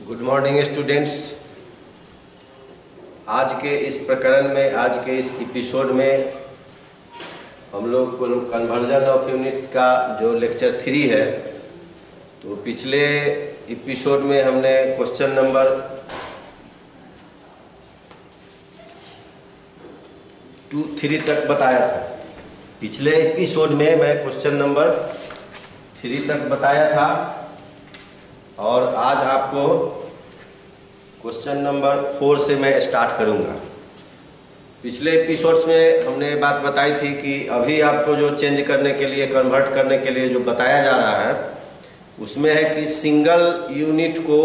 Good morning students. आज के इस प्रकरण में, आज के इस एपिसोड में हम लोग को कन्वर्जन ऑफ यूनिट्स का जो लेक्चर 3 है, तो पिछले एपिसोड में हमने क्वेश्चन नंबर 3 तक बताया था। पिछले एपिसोड में मैं क्वेश्चन नंबर 3 तक बताया था और आज आपको क्वेश्चन नंबर 4 से मैं स्टार्ट करूंगा। पिछले एपिसोड्स में हमने बात बताई थी कि अभी आपको जो चेंज करने के लिए, कन्वर्ट करने के लिए जो बताया जा रहा है, उसमें है कि सिंगल यूनिट को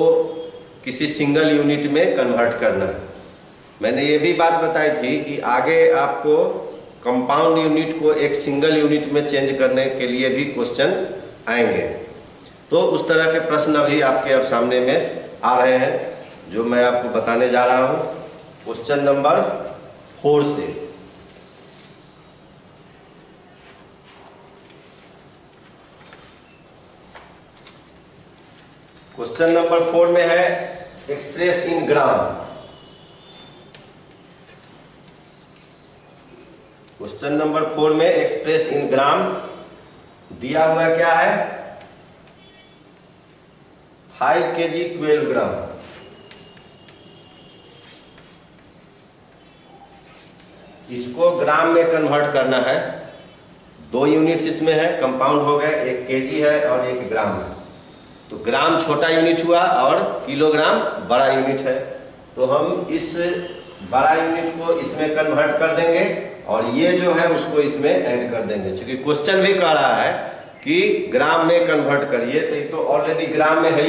किसी सिंगल यूनिट में कन्वर्ट करना है। मैंने ये भी बात बताई थी कि आगे आपको कंपाउंड यूनिट को एक सिंगल यूनिट में चेंज करने के लिए भी क्वेश्चन आएंगे। तो उस तरह के प्रश्न अभी आपके अब सामने में आ रहे हैं, जो मैं आपको बताने जा रहा हूं क्वेश्चन नंबर 4 से। क्वेश्चन नंबर 4 में है express in gram. Question number 4 में एक्सप्रेस इन ग्राम दिया हुआ क्या है? 5 kg 12 ग्राम। इसको ग्राम में कन्वर्ट करना है। 2 यूनिट्स इसमें है, कंपाउंड हो गए, एक केजी है और एक ग्राम है। तो ग्राम छोटा यूनिट हुआ और किलोग्राम बड़ा यूनिट है। तो हम इस बड़ा यूनिट को इसमें कन्वर्ट कर देंगे और ये जो है उसको इसमें ऐड कर देंगे। क्योंकि क्वेश्चन भी कह रहा है कि ग्राम में कन्वर्ट करिए, तो ये तो ऑलरेडी ग्राम में है,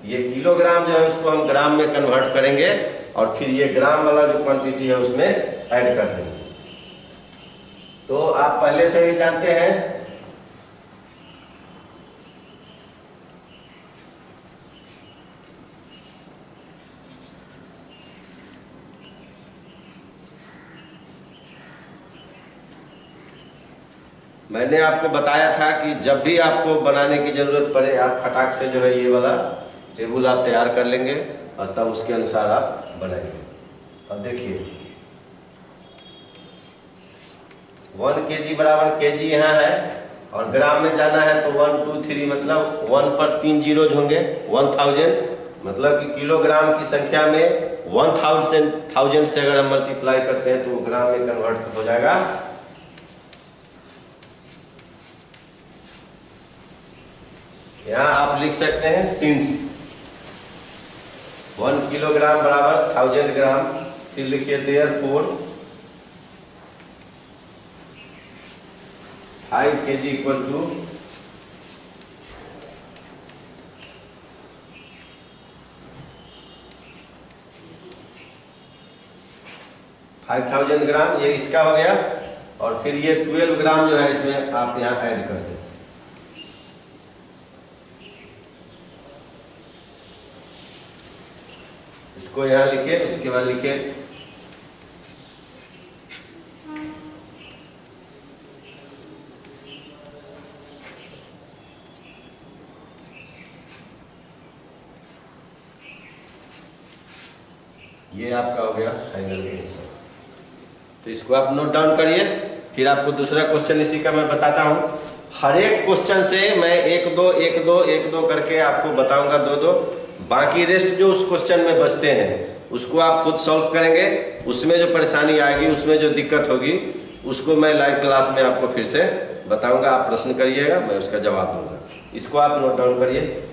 ये किलोग्राम जो है उसको हम ग्राम में कन्वर्ट करेंगे और फिर ये ग्राम वाला जो क्वांटिटी है उसमें ऐड कर देंगे। तो आप पहले से ही जानते हैं मैंने आपको बताया था कि जब भी आपको बनाने की जरूरत पड़े, आप खटाक से जो है ये वाला टेबल आप तैयार कर लेंगे और तब उसके अनुसार आप बनाएंगे। अब देखिए 1 kg बराबर केजी यहाँ है और ग्राम में जाना है तो 1 2 3 मतलब 1 पर 3 जीरोज होंगे। 1000 मतलब कि किलोग्राम की संख्या में 1000 से अगर हम मल्टीप्लाई करते हैं तो वो ग्राम में कन्वर्ट हो जाएगा। यहाँ आप लिख सकते हैं सिंस 1 किलोग्राम बराबर 1000 ग्राम, फिर लिखिए देयरफॉर 5 kg इक्वल टू 5000 ग्राम। ये इसका हो गया और फिर ये 12 ग्राम जो है इसमें आप यहाँ ऐड कर दें। इसको यहाँ लिखिए, उसके बाद लिखिए ये आपका हो गया फाइनल आंसर। तो इसको आप नोट डाउन करिए। फिर आपको दूसरा क्वेश्चन इसी का मैं बताता हूँ। हर एक क्वेश्चन से मैं 1 2 1 2 1 2 करके आपको बताऊंगा, 2 2। बाकी रेस्ट जो उस क्वेश्चन में बचते हैं उसको आप खुद सॉल्व करेंगे। उसमें जो परेशानी आएगी, उसमें जो दिक्कत होगी, उसको मैं लाइव क्लास में आपको फिर से बताऊंगा। आप प्रश्न करिएगा, मैं उसका जवाब दूंगा। इसको आप नोट डाउन करिए।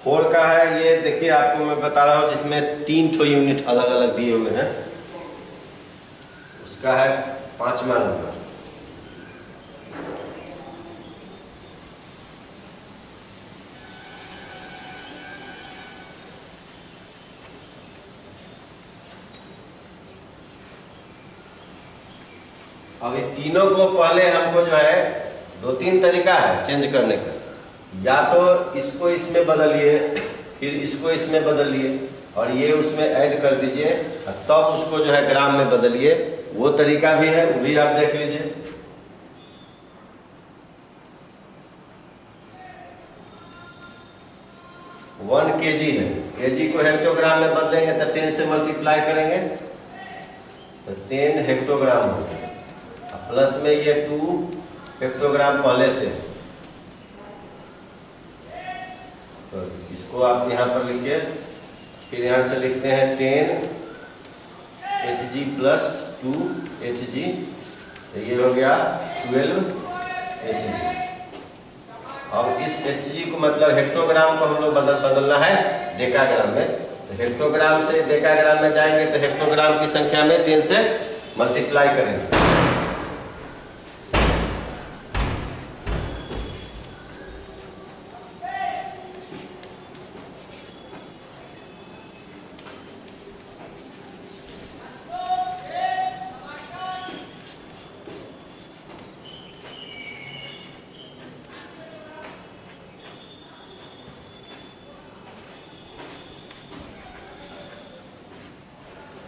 4 का है, ये देखिए आपको मैं बता रहा हूँ, जिसमें 3 ठो यूनिट अलग अलग दिए हुए हैं, उसका है 5वां नंबर। अब ये तीनों को पहले हमको जो है 2-3 तरीका है चेंज करने का। या तो इसको इसमें बदलिए, फिर इसको इसमें बदलिए, और ये उसमें ऐड कर दीजिए, और तब उसको जो है ग्राम में बदलिए। वो तरीका भी है, वो भी आप देख लीजिए। वन kg है, kg को हेक्टोग्राम में बदलेंगे तो 10 से मल्टीप्लाई करेंगे तो 10 हेक्टोग्राम हो गया, प्लस में ये 2 हेक्टोग्राम पहले से। तो इसको आप यहाँ पर लिखिए, फिर यहाँ से लिखते हैं 10 Hg प्लस 2 Hg, तो ये हो गया 12 Hg। अब इस Hg को मतलब हेक्टोग्राम को हम लोग बदलना है डेकाग्राम में। तो हेक्टोग्राम से डेकाग्राम में जाएंगे तो हेक्टोग्राम की संख्या में 10 से मल्टीप्लाई करेंगे।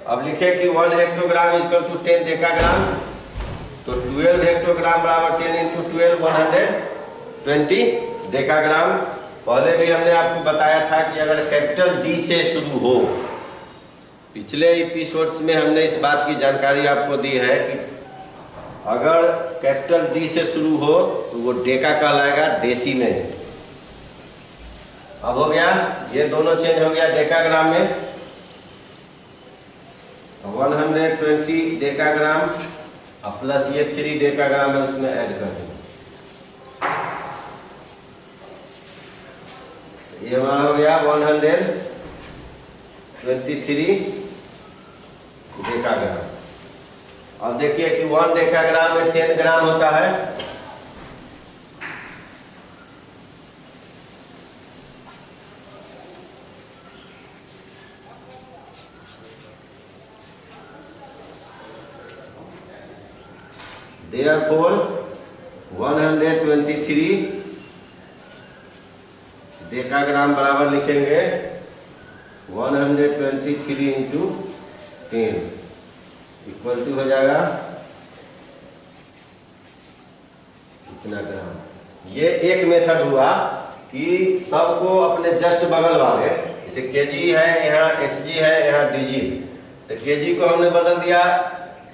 अब लिखे कि 1 हेक्टोग्राम इक्वल टू 10 डेकाग्राम, तो 12 हेक्टोग्राम बराबर 10 इंटू 12 120 डेकाग्राम। पहले भी हमने आपको बताया था कि अगर कैपिटल डी से शुरू हो, पिछले एपिसोड्स में हमने इस बात की जानकारी आपको दी है कि अगर कैपिटल डी से शुरू हो तो वो डेका कहलाएगा, डेसी नहीं। अब हो गया, ये दोनों चेंज हो गया डेकाग्राम में। 120 डेकाग्राम और प्लस ये 3 डेकाग्राम है, उसमें ऐड कर देंगे। ये हमारा हो गया 123 डेकाग्राम। अब देखिए कि 1 डेकाग्राम में 10 ग्राम होता है, therefore 123 डेकाग्राम बराबर लिखेंगे 123 इंटू 10 इक्वल टू हो जाएगा कितना ग्राम। ये एक मेथड हुआ कि सबको अपने जस्ट बगल वाले, जैसे केजी है यहाँ, एचजी है यहाँ, डीजी, तो केजी को हमने बदल दिया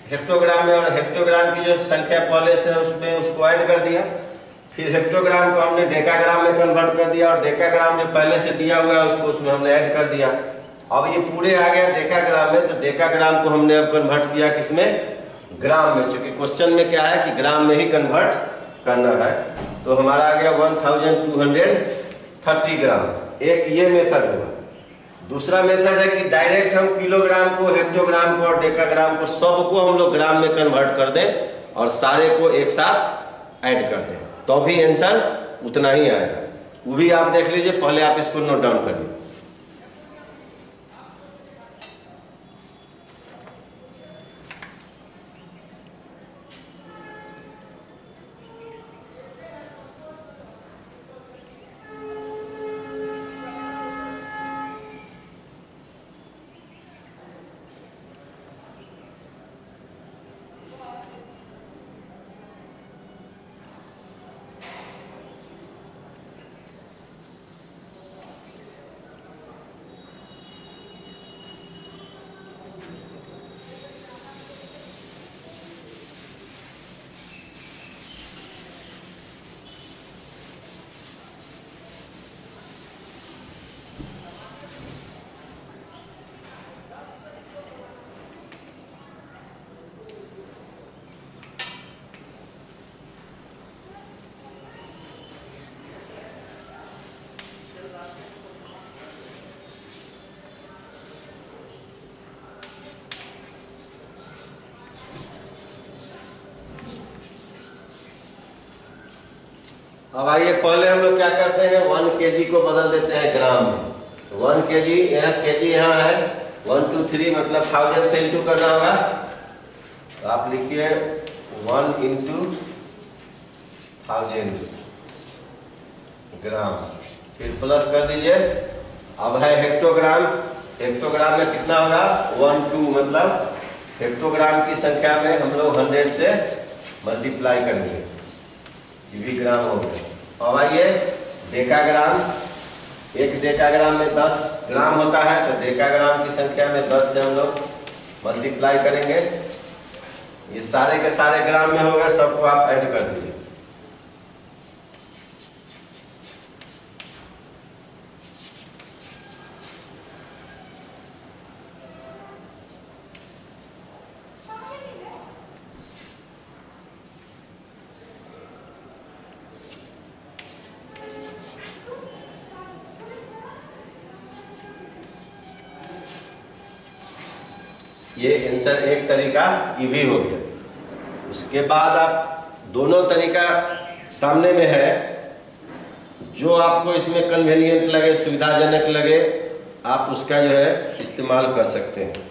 हेक्टोग्राम में, और हेक्टोग्राम की जो संख्या पहले से उसमें उसको ऐड कर दिया। फिर हेक्टोग्राम को हमने डेकाग्राम में कन्वर्ट कर दिया, और डेकाग्राम जो पहले से दिया हुआ है उसको उसमें हमने ऐड कर दिया। अब ये पूरे आ गया डेकाग्राम में, तो डेकाग्राम को हमने अब कन्वर्ट किया किसमें, ग्राम में, क्योंकि क्वेश्चन में क्या है कि ग्राम में ही कन्वर्ट करना है। तो हमारा आ गया 1230 ग्राम। एक ये मेथड हुआ। दूसरा मेथड है कि डायरेक्ट हम किलोग्राम को, हेक्टोग्राम को और डेकाग्राम को सबको हम लोग ग्राम में कन्वर्ट कर दें और सारे को एक साथ ऐड कर दें, तो भी आंसर उतना ही आएगा। वो भी आप देख लीजिए, पहले आप इसको नोट डाउन करिए। अब आइए पहले हम लोग क्या करते हैं, 1 kg को बदल देते हैं ग्राम में। 1 kg यहाँ kg यहाँ है, 1 2 3 मतलब 1000 से इंटू करना होगा। तो आप लिखिए 1 इंटू 1000 ग्राम, फिर प्लस कर दीजिए। अब है हेक्टोग्राम, हेक्टोग्राम में कितना होगा 1 2 मतलब हेक्टोग्राम की संख्या में हम लोग 100 से मल्टीप्लाई करेंगे, ये भी ग्राम हो गया। अब आइए डेकाग्राम, एक डेकाग्राम में 10 ग्राम होता है, तो डेकाग्राम की संख्या में 10 से हम लोग मल्टीप्लाई करेंगे। ये सारे के सारे ग्राम में होगा, सबको आप ऐड कर दीजिए। ये आंसर एक तरीका ये भी हो गया। उसके बाद आप दोनों तरीका सामने में है, जो आपको इसमें कन्वीनियंट लगे, सुविधाजनक लगे, आप उसका जो है इस्तेमाल कर सकते हैं।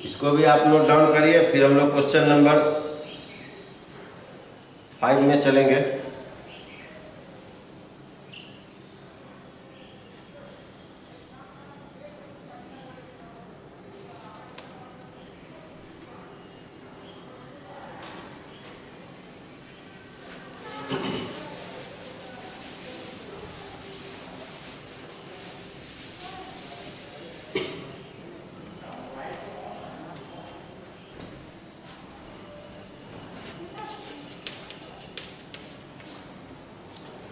इसको भी आप नोट डाउन करिए, फिर हम लोग क्वेश्चन नंबर 5 में चलेंगे।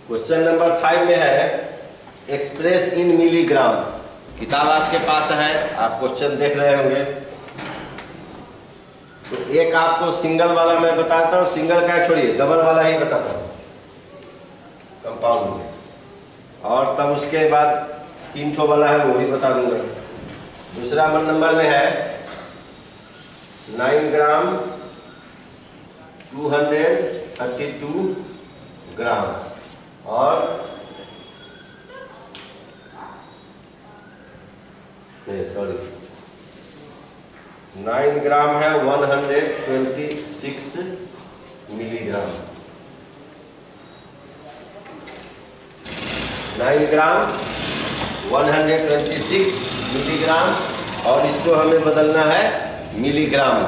क्वेश्चन नंबर 5 में है एक्सप्रेस इन मिलीग्राम। किताब आपके पास है, आप क्वेश्चन देख रहे होंगे। तो एक आपको सिंगल वाला मैं बताता हूँ, सिंगल का छोड़िए, डबल वाला ही बताता हूँ कंपाउंड में, और तब उसके बाद 3 ठो वाला है वो भी बता दूंगा। दूसरा नंबर में है 9 ग्राम 232 ग्राम, और सॉरी 9 ग्राम है 126 मिलीग्राम। 9 ग्राम 126 मिलीग्राम, और इसको हमें बदलना है मिलीग्राम।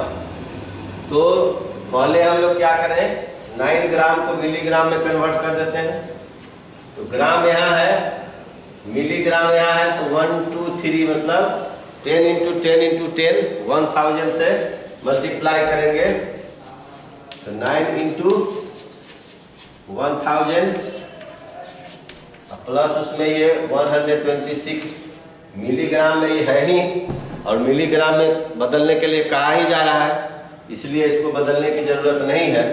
तो पहले हम लोग क्या करें, 9 ग्राम को मिलीग्राम में कन्वर्ट कर देते हैं। तो ग्राम यहाँ है, मिलीग्राम यहाँ है, तो 1 2 3 मतलब 10 इंटू 10 इंटू 10 1000 से मल्टीप्लाई करेंगे। तो 9 इंटू 1000 प्लस उसमें ये 126 मिलीग्राम में ये है ही, और मिलीग्राम में बदलने के लिए कहा ही जा रहा है, इसलिए इसको बदलने की जरूरत नहीं है।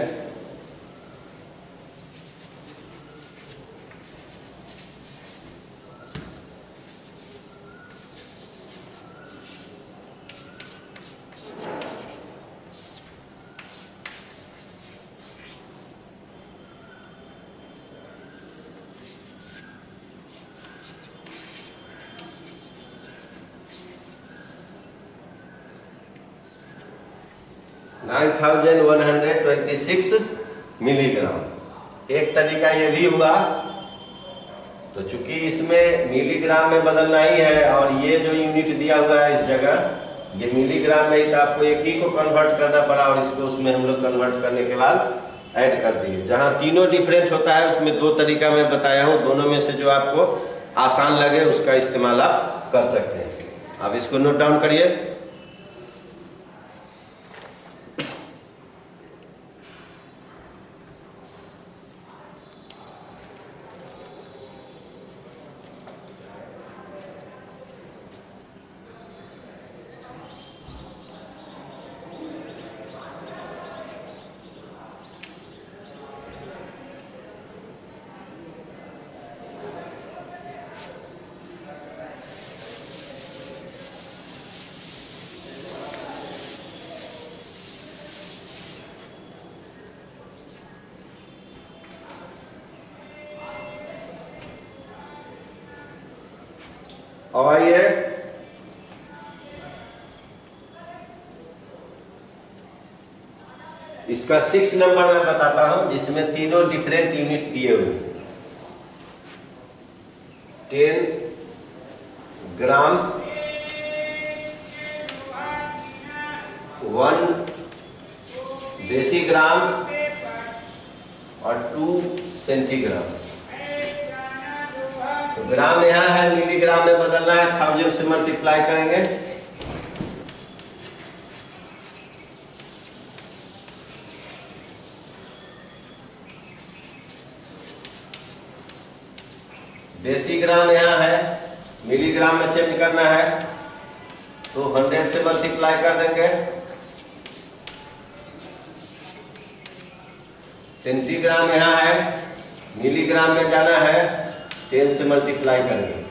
Nine 9126 milligram. एक तरीका ये भी हुआ, तो चूंकि इसमें मिलीग्राम में बदलना ही है, और ये जो यूनिट दिया हुआ है इस जगह ये मिलीग्राम में ही, तो आपको एक ही को कन्वर्ट करना पड़ा, और इसको उसमें हम लोग कन्वर्ट करने के बाद ऐड कर दिए। जहाँ तीनों डिफरेंट होता है उसमें 2 तरीका मैं बताया हूँ, दोनों में से जो आपको आसान लगे उसका इस्तेमाल आप कर सकते हैं। आप इसको नोट डाउन करिए। अब आइए इसका 6 नंबर मैं बताता हूं, जिसमें तीनों डिफरेंट यूनिट दिए हुए हैं। 10 ग्राम, 1 डेसीग्राम और 2 सेंटीग्राम। तो ग्राम यहाँ है, मिलीग्राम में बदलना है, 1000 से मल्टीप्लाई करेंगे। डेसीग्राम यहाँ है, मिलीग्राम में चेंज करना है तो 100 से मल्टीप्लाई कर देंगे। सेंटीग्राम यहाँ है, मिलीग्राम में जाना है, 10 से मल्टीप्लाई करेंगे।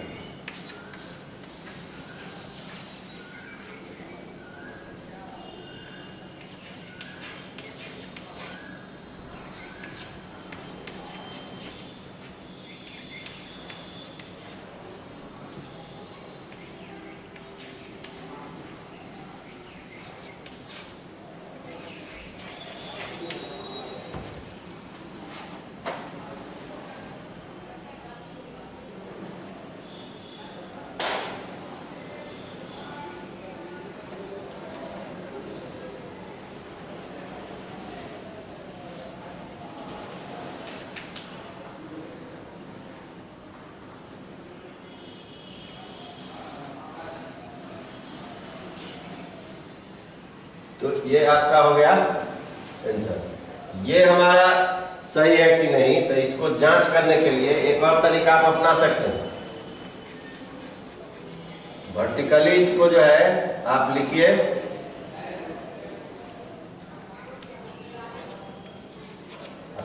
तो ये आपका हो गया आंसर। ये हमारा सही है कि नहीं, तो इसको जांच करने के लिए एक और तरीका आप अपना सकते हैं। वर्टिकली इसको जो है आप लिखिए,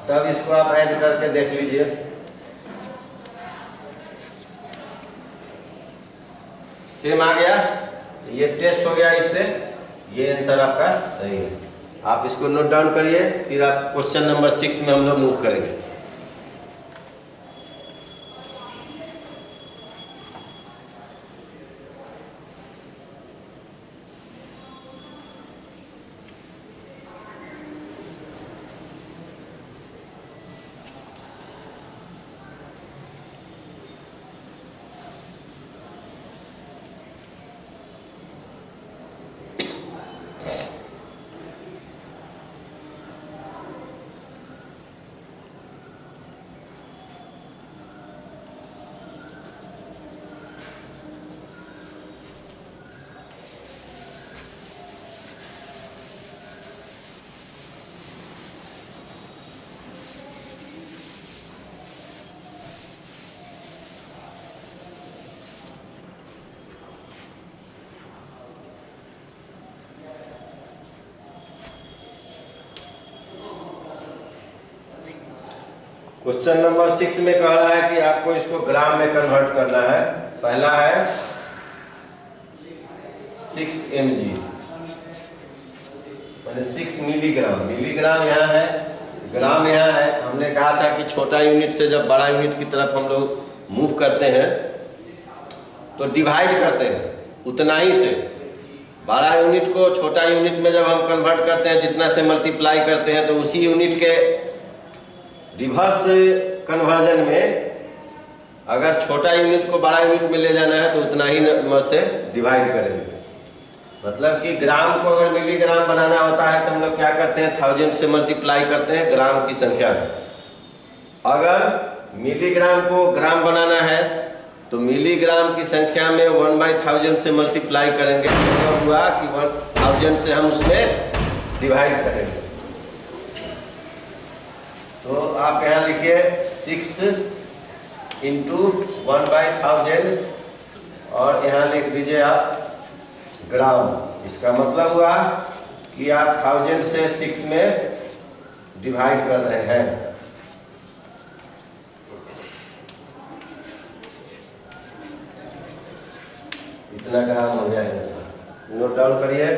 तब इसको आप ऐड करके देख लीजिए। सेम आ गया, ये टेस्ट हो गया, इससे ये आंसर आपका सही है। आप इसको नोट डाउन करिए, फिर आप क्वेश्चन नंबर 6 में हम लोग मूव करेंगे। क्वेश्चन नंबर 6 में कह रहा है कि आपको इसको ग्राम में कन्वर्ट करना है। पहला है 6 mg मैंने 6 मिलीग्राम, मिलीग्राम यहाँ है, ग्राम यहाँ है। हमने कहा था कि छोटा यूनिट से जब बड़ा यूनिट की तरफ हम लोग मूव करते हैं तो डिवाइड करते हैं उतना ही से। बड़ा यूनिट को छोटा यूनिट में जब हम कन्वर्ट करते हैं, जितना से मल्टीप्लाई करते हैं, तो उसी यूनिट के रिवर्स कन्वर्जन में अगर छोटा यूनिट को बड़ा यूनिट में ले जाना है तो उतना ही नंबर से डिवाइड करेंगे। मतलब कि ग्राम को अगर मिलीग्राम बनाना होता है तो हम लोग क्या करते हैं, 1000 से मल्टीप्लाई करते हैं ग्राम की संख्या। अगर मिलीग्राम को ग्राम बनाना है तो मिलीग्राम की संख्या में 1/1000 से मल्टीप्लाई करेंगे, तो हुआ कि 1000 से हम उसमें डिवाइड करेंगे। तो आप यहाँ लिखिए 6 × 1/1000 और यहाँ लिख दीजिए आप ग्राम। इसका मतलब हुआ कि आप 1000 से 6 में डिवाइड कर रहे हैं। इतना ग्राम हो जाएगा सर, नोट डाउन करिए।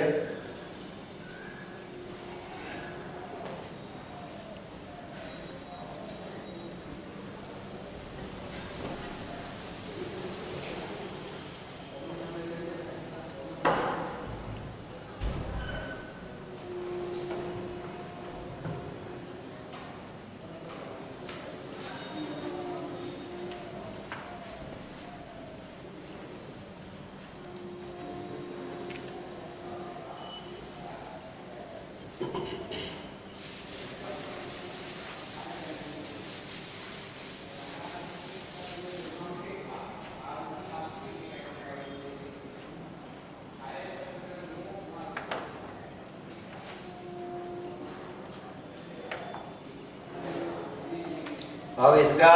अब इसका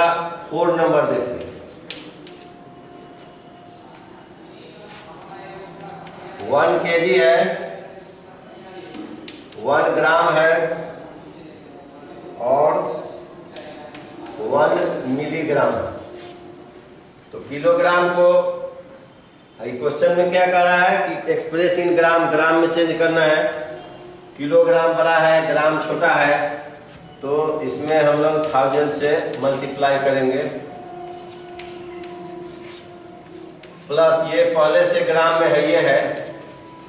4 नंबर देखिए। 1 kg है, 1 ग्राम है और 1 मिलीग्राम। तो किलोग्राम को क्वेश्चन में क्या कह रहा है कि एक्सप्रेस इन ग्राम, ग्राम में चेंज करना है। किलोग्राम बड़ा है, ग्राम छोटा है, तो इसमें हम लोग 1000 से मल्टीप्लाई करेंगे। प्लस ये पहले से ग्राम में है, ये है,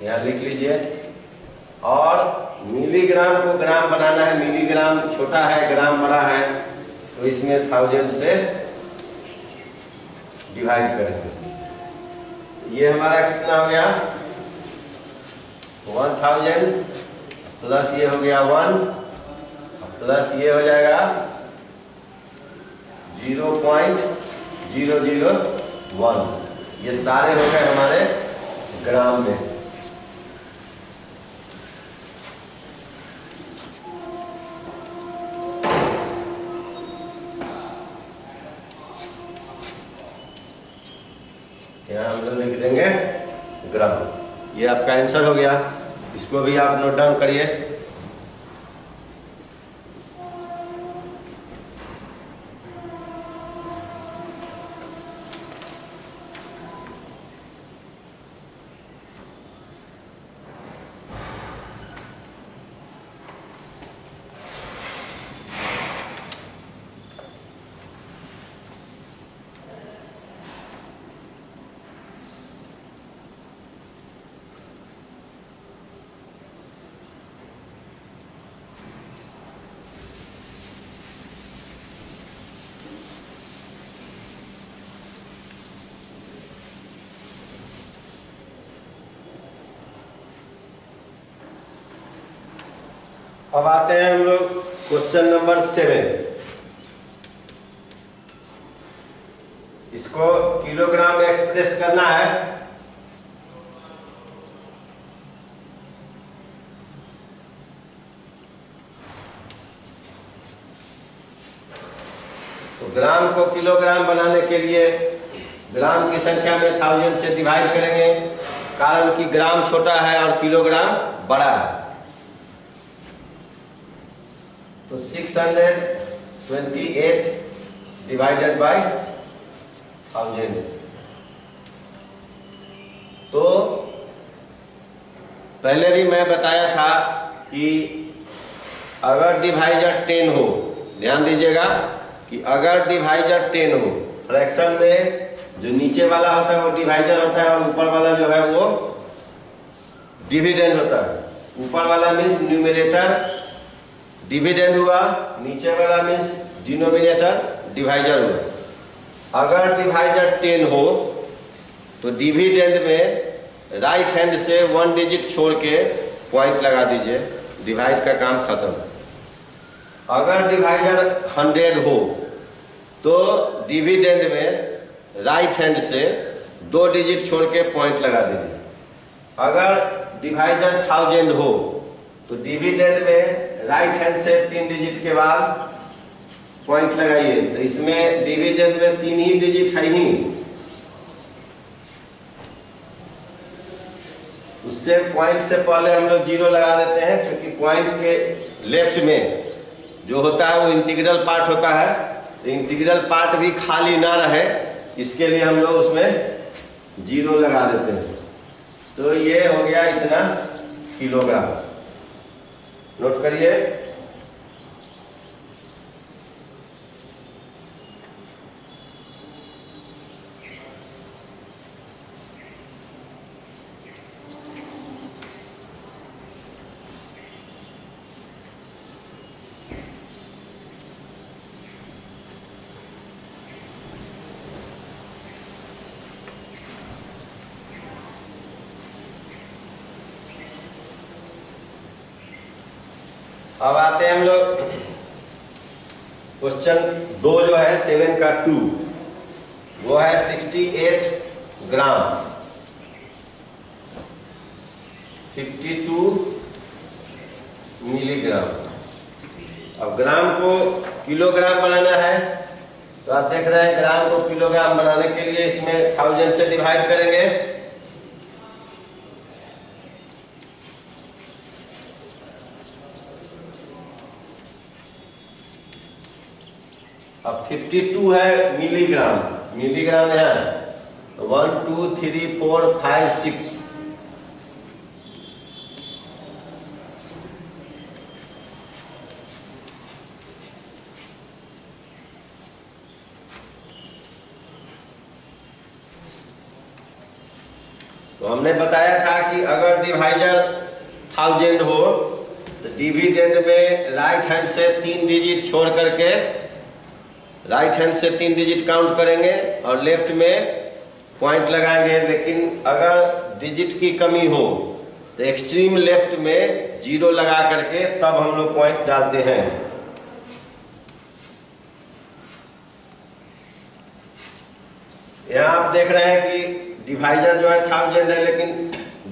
यहाँ लिख लीजिए। और मिलीग्राम को ग्राम बनाना है, मिलीग्राम छोटा है, ग्राम बड़ा है, तो इसमें 1000 से डिवाइड करेंगे। ये हमारा कितना हो गया? 1000 प्लस ये हो गया 1 प्लस ये हो जाएगा 0.001। ये सारे हो गए हमारे ग्राम में। यहाँ हम लोग लिख देंगे ग्राम। ये आपका आंसर हो गया। इसको भी आप नोट डाउन करिए। अब आते हैं हम लोग क्वेश्चन नंबर 7। इसको किलोग्राम में एक्सप्रेस करना है। तो ग्राम को किलोग्राम बनाने के लिए ग्राम की संख्या में 1000 से डिवाइड करेंगे, कारण कि ग्राम छोटा है और किलोग्राम बड़ा है। तो 628 डिवाइडेड बाय 1000। तो पहले भी मैं बताया था कि अगर डिवाइजर 10 हो, ध्यान दीजिएगा कि अगर डिवाइजर 10 हो, फ्रैक्शन में जो नीचे वाला होता है वो डिवाइजर होता है और ऊपर वाला जो है वो डिविडेंड होता है। ऊपर वाला मीन्स न्यूमरेटर डिविडेंड हुआ, नीचे वाला मीन्स डिनोमिनेटर डिवाइजर हुआ। अगर डिवाइजर 10 हो तो डिविडेंड में राइट हैंड से 1 डिजिट छोड़ के पॉइंट लगा दीजिए, डिवाइड का काम खत्म। अगर डिवाइजर 100 हो तो डिविडेंड में राइट हैंड से 2 डिजिट छोड़ के पॉइंट लगा दीजिए। अगर डिवाइजर 1000 हो तो डिविडेंड में राइट हैंड से 3 डिजिट के बाद पॉइंट लगाइए। तो इसमें डिविडेंड में 3 ही डिजिट है ही, उससे पॉइंट से पहले हम लोग 0 लगा देते हैं, क्योंकि पॉइंट के लेफ्ट में जो होता है वो इंटीग्रल पार्ट होता है। तो इंटीग्रल पार्ट भी खाली ना रहे, इसके लिए हम लोग उसमें 0 लगा देते हैं। तो ये हो गया इतना किलोग्राम। नोट करिए। अब आते हैं हम लोग क्वेश्चन 2 जो है 7 का 2, वो है 68 ग्राम 52 मिलीग्राम। अब ग्राम को किलोग्राम बनाना है तो आप देख रहे हैं ग्राम को किलोग्राम बनाने के लिए इसमें 1000 से डिवाइड करेंगे। अब 52 है मिलीग्राम, मिलीग्राम है 1 2 3 4 5 6। तो हमने बताया था कि अगर डिवाइजर 1000 हो तो डिविडेंड में राइट हैंड से 3 डिजिट छोड़ करके राइट हैंड से 3 डिजिट काउंट करेंगे और लेफ्ट में पॉइंट लगाएंगे। लेकिन अगर डिजिट की कमी हो तो एक्सट्रीम लेफ्ट में 0 लगा करके तब हम लोग पॉइंट डालते हैं। यहाँ आप देख रहे हैं कि डिवाइजर जो है 1000 है, लेकिन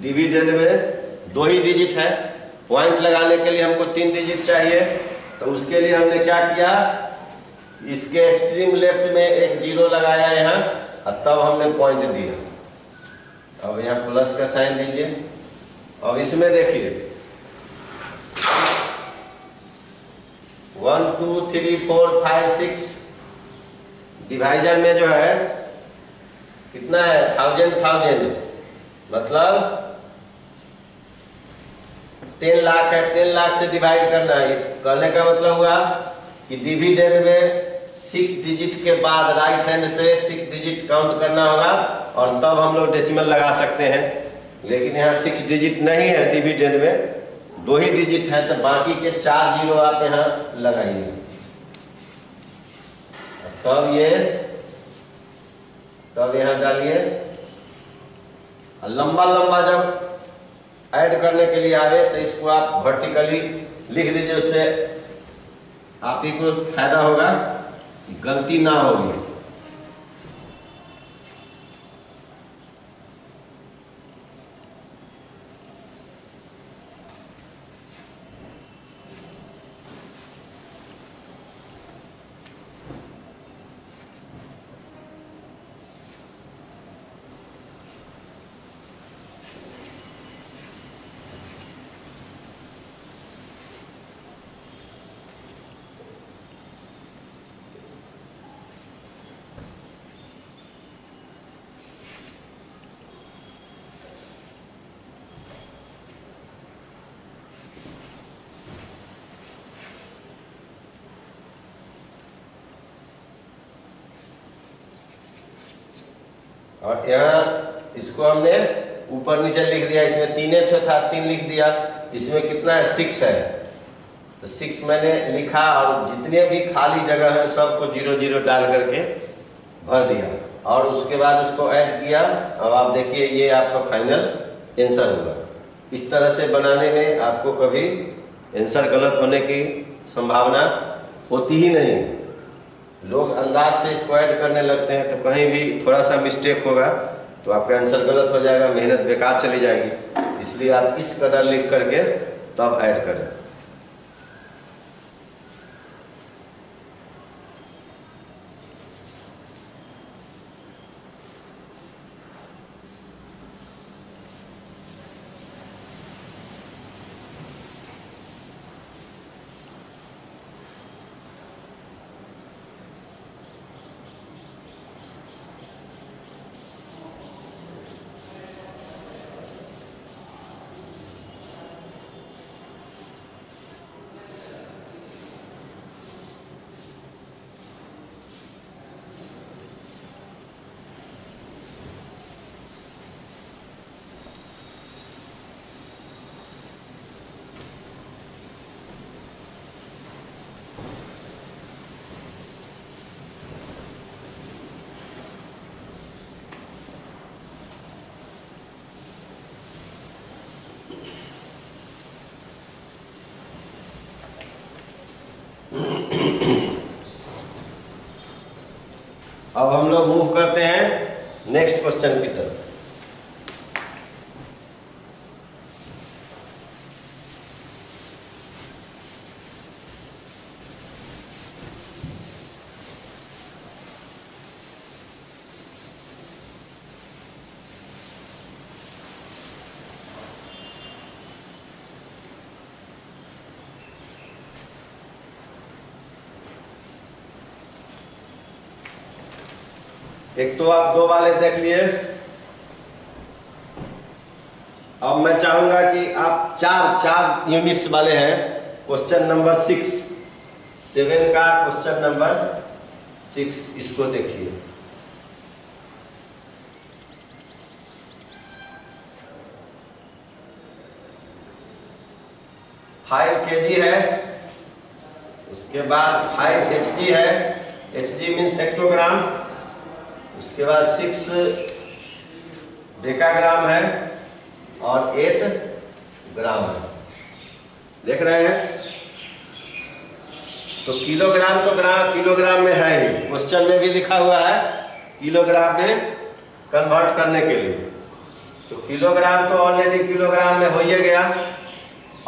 डिविडेंड में 2 ही डिजिट है। पॉइंट लगाने के लिए हमको 3 डिजिट चाहिए, तो उसके लिए हमने क्या किया, इसके एक्सट्रीम लेफ्ट में एक 0 लगाया यहाँ और तब हमने पॉइंट दिया। अब यहाँ प्लस का साइन दीजिए। अब इसमें देखिए 1 2 3 4 5 6 डिवाइजर में जो है कितना है 1000 मतलब 10 लाख है। 10 लाख से डिवाइड करना है। कहने का मतलब हुआ कि डिविडेंड में 6 डिजिट के बाद राइट हैंड से 6 डिजिट काउंट करना होगा और तब हम लोग डेसिमल लगा सकते हैं। लेकिन यहाँ 6 डिजिट नहीं है, डिविडेंड में 2 ही डिजिट है, तो बाकी के 4 0 आप यहाँ लगाइए। तब यहाँ डालिए। लंबा लंबा जब ऐड करने के लिए आवे तो इसको आप वर्टिकली लिख दीजिए, उससे आप ही को फायदा होगा, गलती ना होगी। और यहाँ इसको हमने ऊपर नीचे लिख दिया। इसमें 3 था, 3 लिख दिया। इसमें कितना है 6 है, तो 6 मैंने लिखा और जितने भी खाली जगह है सबको 0 0 डाल करके भर दिया और उसके बाद उसको ऐड किया। अब आप देखिए ये आपका फाइनल आंसर होगा। इस तरह से बनाने में आपको कभी आंसर गलत होने की संभावना होती ही नहीं। लोग अंदाज से इसको ऐड करने लगते हैं, तो कहीं भी थोड़ा सा मिस्टेक होगा तो आपका आंसर गलत हो जाएगा, मेहनत बेकार चली जाएगी। इसलिए आप इस कदर लिख करके तब ऐड करें। अब हम लोग मूव करते हैं नेक्स्ट क्वेश्चन की तरफ। एक तो आप 2 वाले देख लिए। अब मैं चाहूंगा कि आप चार यूनिट्स वाले हैं। क्वेश्चन नंबर 7 का क्वेश्चन नंबर 6, इसको देखिए। फाइव kg है, उसके बाद 5 Hg है, Hg मीन्स हेक्टोग्राम। उसके बाद 6 डेकाग्राम है और 8 ग्राम है। देख रहे हैं? तो किलोग्राम तो किलोग्राम में है ही, क्वेश्चन में भी लिखा हुआ है किलोग्राम में कन्वर्ट करने के लिए। तो किलोग्राम तो ऑलरेडी किलोग्राम में हो ही गया।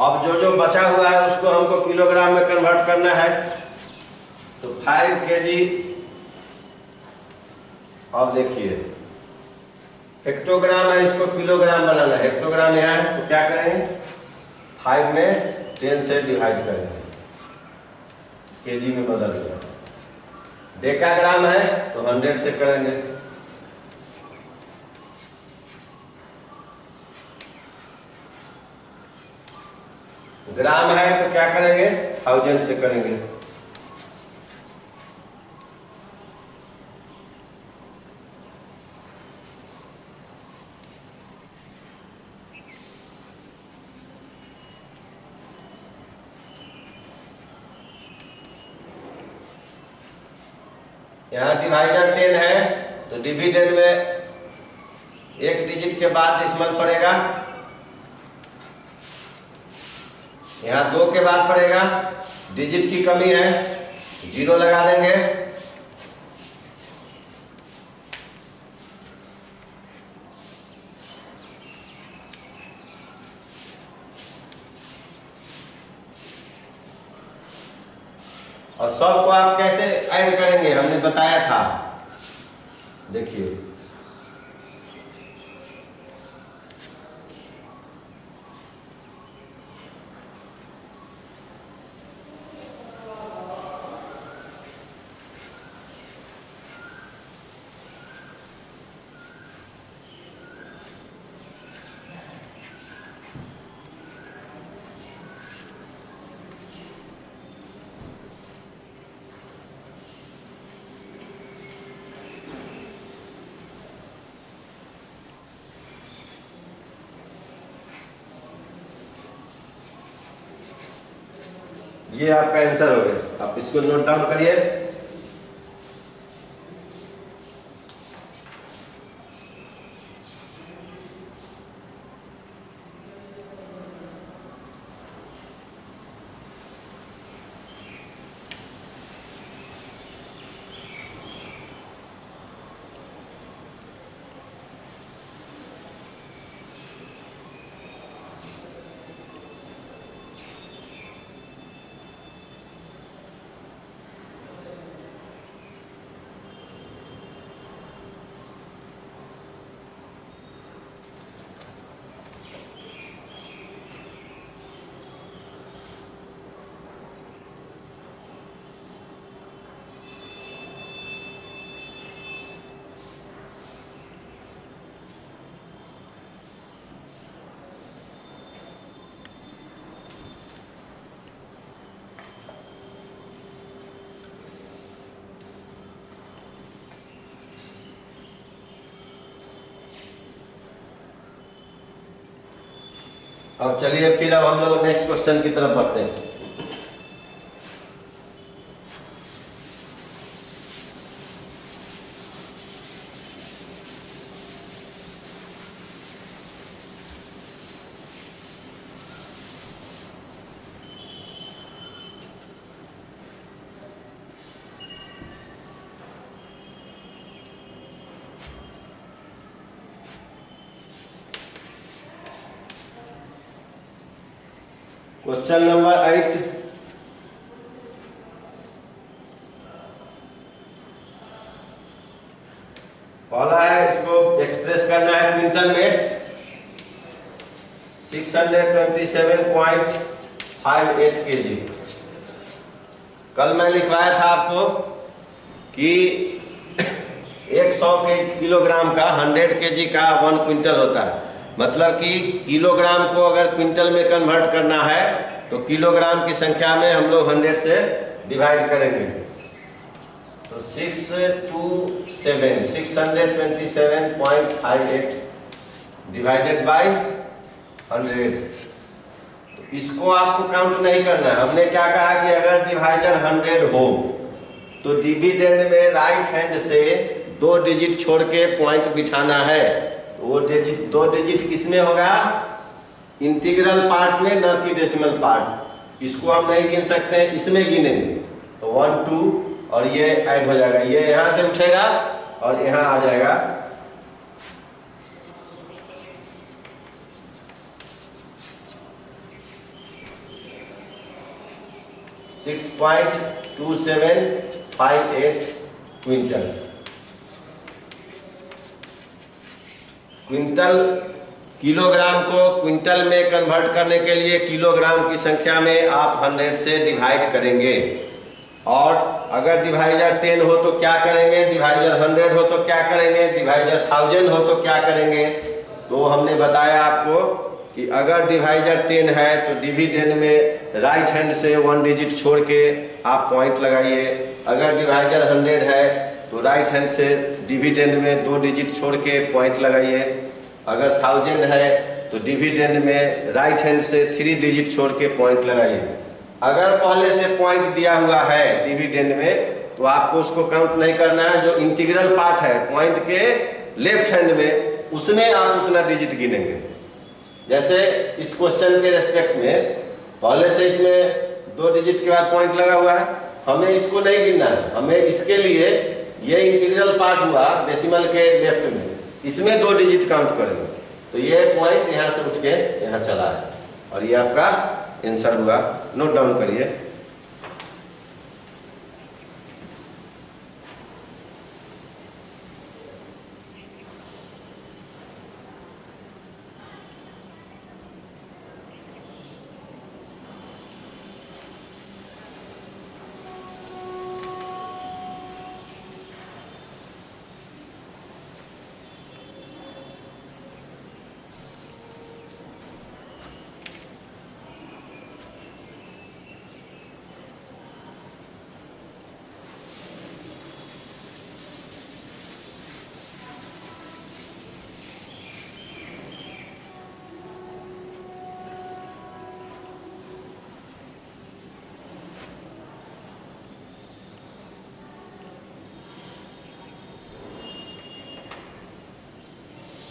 अब जो बचा हुआ है उसको हमको किलोग्राम में कन्वर्ट करना है। तो 5 kg, अब देखिए हेक्टोग्राम है, इसको किलोग्राम बनाना है। हेक्टोग्राम यहाँ है तो क्या करेंगे, 5 में 10 से डिवाइड करेंगे, केजी में बदल गया। डेकाग्राम है तो 100 से करेंगे। ग्राम है तो क्या करेंगे, 1000 से करेंगे। यहाँ डिवाइजर 10 है तो डिविडेंड में 1 डिजिट के बाद डेसिमल पड़ेगा। यहाँ 2 के बाद पड़ेगा, डिजिट की कमी है, 0 लगा देंगे। और सब को आप कैसे ऐड करेंगे हमने बताया था, देखिए। ये आपका आंसर हो गया। आप इसको नोट डाउन करिए। अब चलिए फिर अब हम लोग नेक्स्ट क्वेश्चन की तरफ बढ़ते हैं। क्वेश्चन नंबर 8, पहला है, इसको एक्सप्रेस करना है क्विंटल में। 627.58 kg। कल मैं लिखवाया था आपको कि 100 किलोग्राम का 100 केजी का 1 क्विंटल होता है। मतलब कि किलोग्राम को अगर क्विंटल में कन्वर्ट करना है तो किलोग्राम की संख्या में हम लोग 100 से डिवाइड करेंगे। तो 627.58 डिवाइडेड बाय 100। तो इसको आपको काउंट नहीं करना है। हमने क्या कहा कि अगर डिवाइजर 100 हो तो डिविडेंड में राइट हैंड से 2 डिजिट छोड़ के पॉइंट बिठाना है। तो वो दो डिजिट किसमें होगा? इंटीग्रल पार्ट में, न कि डेसिमल पार्ट। इसको हम नहीं गिन सकते हैं, इसमें गिनेंगे। तो 1 2 और ये ऐड हो जाएगा, ये यहां से उठेगा और यहां आ जाएगा। 6.2758 क्विंटल। क्विंटल किलोग्राम को क्विंटल में कन्वर्ट करने के लिए किलोग्राम की संख्या में आप 100 से डिवाइड करेंगे। और अगर डिवाइजर 10 हो तो क्या करेंगे, डिवाइजर 100 हो तो क्या करेंगे, डिवाइजर 1000 हो तो क्या करेंगे। तो हमने बताया आपको कि अगर डिवाइजर 10 है तो डिविडेंड में राइट हैंड से 1 डिजिट छोड़ के आप पॉइंट लगाइए। अगर डिवाइजर 100 है तो राइट हैंड से डिविडेंड में 2 डिजिट छोड़ के पॉइंट लगाइए। अगर 1000 है तो डिविडेंड में राइट हैंड से 3 डिजिट छोड़ के पॉइंट लगाइए। अगर पहले से पॉइंट दिया हुआ है डिविडेंड में तो आपको उसको काउंट नहीं करना है। जो इंटीग्रल पार्ट है पॉइंट के लेफ्ट हैंड में, उसमें आप उतना डिजिट गिनेंगे। जैसे इस क्वेश्चन के रेस्पेक्ट में पहले से इसमें 2 डिजिट के बाद पॉइंट लगा हुआ है, हमें इसको नहीं गिनना है। हमें इसके लिए ये इंटीग्रल पार्ट हुआ डेसिमल के लेफ्ट में, इसमें 2 डिजिट काउंट करेंगे। तो ये पॉइंट यहाँ से उठ के यहाँ चला है और ये आपका आंसर हुआ। नोट डाउन करिए।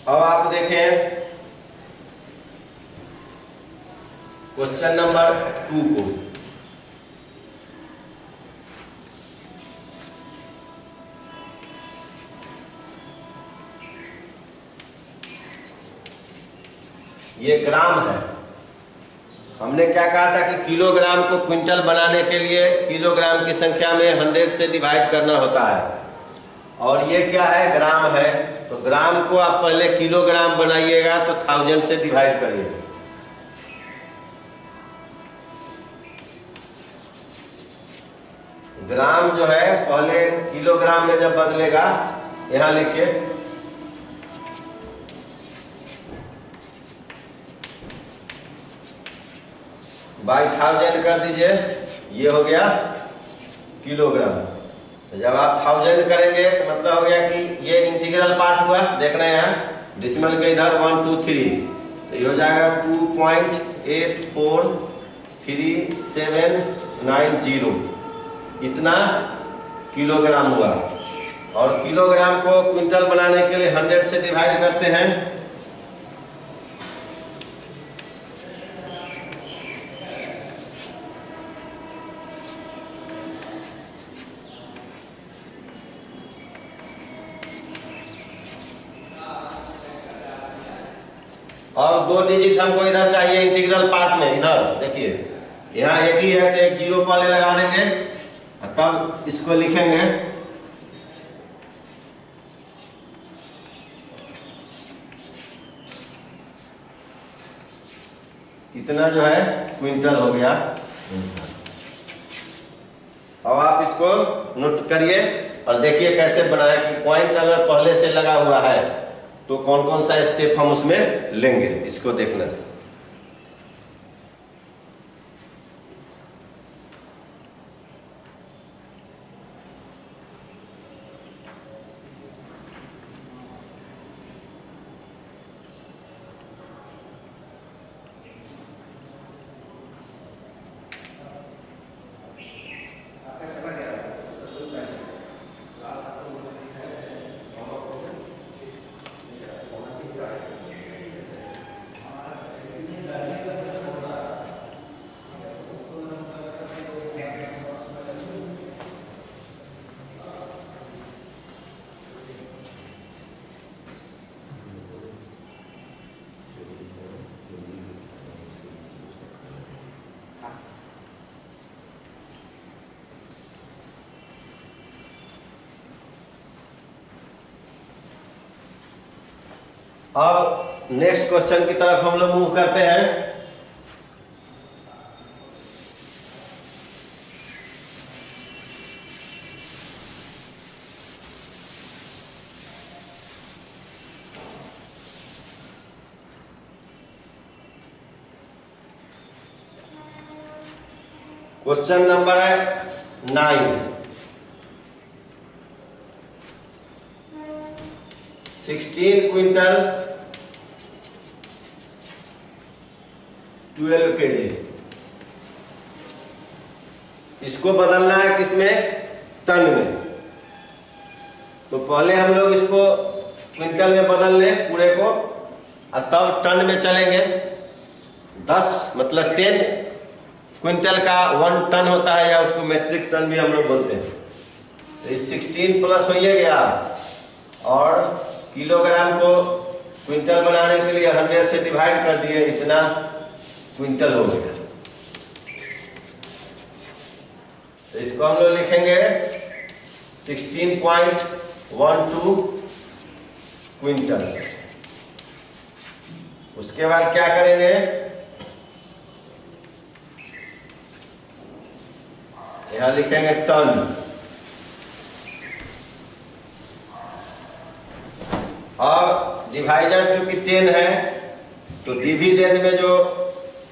अब आप देखें क्वेश्चन नंबर 2 को। ये ग्राम है। हमने क्या कहा था कि किलोग्राम को क्विंटल बनाने के लिए किलोग्राम की संख्या में 100 से डिवाइड करना होता है। और ये क्या है? ग्राम है। तो ग्राम को आप पहले किलोग्राम बनाइएगा तो 1000 से डिवाइड करिएगा। ग्राम जो है पहले किलोग्राम में जब बदलेगा, यहां लिखिए बाई 1000 कर दीजिए, ये हो गया किलोग्राम। तो जब आप 1000 करेंगे तो मतलब हो गया कि ये इंटीग्रल पार्ट हुआ। देख रहे हैं यहाँ डेसिमल के इधर 1 2 3, तो ये हो जाएगा 2.8439790, इतना किलोग्राम हुआ। और किलोग्राम को क्विंटल बनाने के लिए 100 से डिवाइड करते हैं। और 2 डिजिट हमको इधर चाहिए इंटीग्रल पार्ट में। इधर देखिए यहाँ एक ही है तो एक 0 पहले लगा देंगे तब इसको लिखेंगे। इतना जो है क्विंटल हो गया। अब आप इसको नोट करिए। और देखिए कैसे बनाए कि पॉइंट अगर पहले से लगा हुआ है तो कौन कौन सा स्टेप हम उसमें लेंगे, इसको देखना। अब नेक्स्ट क्वेश्चन की तरफ हम लोग मूव करते हैं। क्वेश्चन नंबर है 9। 16 क्विंटल 12 kg, इसको बदलना है किसमें, टन में। तो पहले हम लोग इसको क्विंटल में बदल लें पूरे को और तब टन में चलेंगे। 10 मतलब 10 क्विंटल का 1 टन होता है, या उसको मेट्रिक टन भी हम लोग बोलते हैं। तो 16 प्लस हो गया और किलोग्राम को क्विंटल बनाने के लिए 100 से डिवाइड कर दिए, इतना क्विंटल हो गया। तो इसको हम लोग लिखेंगे 16.12 क्विंटल। उसके बाद क्या करेंगे, यहां लिखेंगे टन। और डिवाइजर क्योंकि 10 है तो डिविडेंड में जो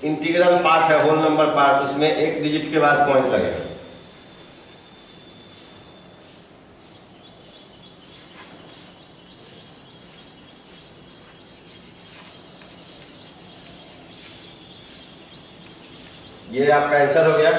इंटीग्रल पार्ट है, होल नंबर पार्ट, उसमें एक डिजिट के बाद पॉइंट लगेगा। ये आपका आंसर हो गया।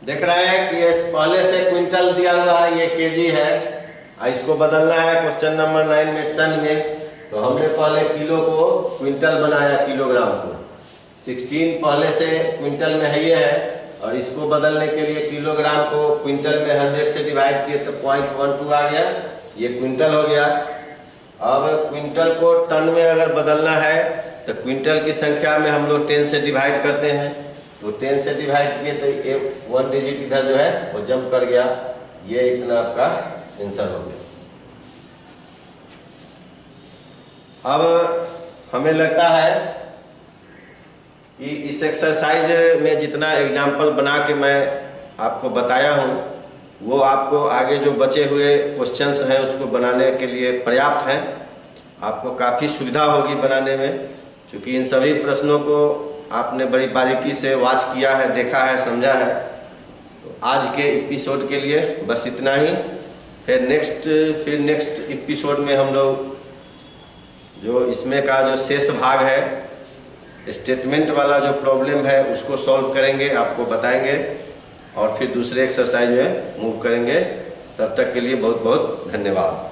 देख रहे हैं कि ये पहले से क्विंटल दिया हुआ है, ये केजी है, इसको बदलना है क्वेश्चन नंबर 9 में टन में। तो हमने पहले किलो को क्विंटल बनाया, किलोग्राम को। 16 पहले से क्विंटल में है ये है, और इसको बदलने के लिए किलोग्राम को क्विंटल में 100 से डिवाइड किए तो 0.12 आ गया, ये क्विंटल हो गया। अब क्विंटल को टन में अगर बदलना है तो क्विंटल की संख्या में हम लोग 10 से डिवाइड करते हैं। तो 10 से डिवाइड किए तो ये 1 डिजिट इधर जो है वो जंप कर गया, ये इतना आपका आंसर हो गया। अब हमें लगता है कि इस एक्सरसाइज में जितना एग्जाम्पल बना के मैं आपको बताया हूँ वो आपको आगे जो बचे हुए क्वेश्चंस हैं उसको बनाने के लिए पर्याप्त हैं। आपको काफ़ी सुविधा होगी बनाने में, क्योंकि इन सभी प्रश्नों को आपने बड़ी बारीकी से वॉच किया है, देखा है, समझा है। तो आज के एपिसोड के लिए बस इतना ही। फिर नेक्स्ट एपिसोड में हम लोग जो इसमें का जो शेष भाग है, स्टेटमेंट वाला जो प्रॉब्लम है, उसको सॉल्व करेंगे, आपको बताएंगे और फिर दूसरे एक्सरसाइज में मूव करेंगे। तब तक के लिए बहुत बहुत धन्यवाद।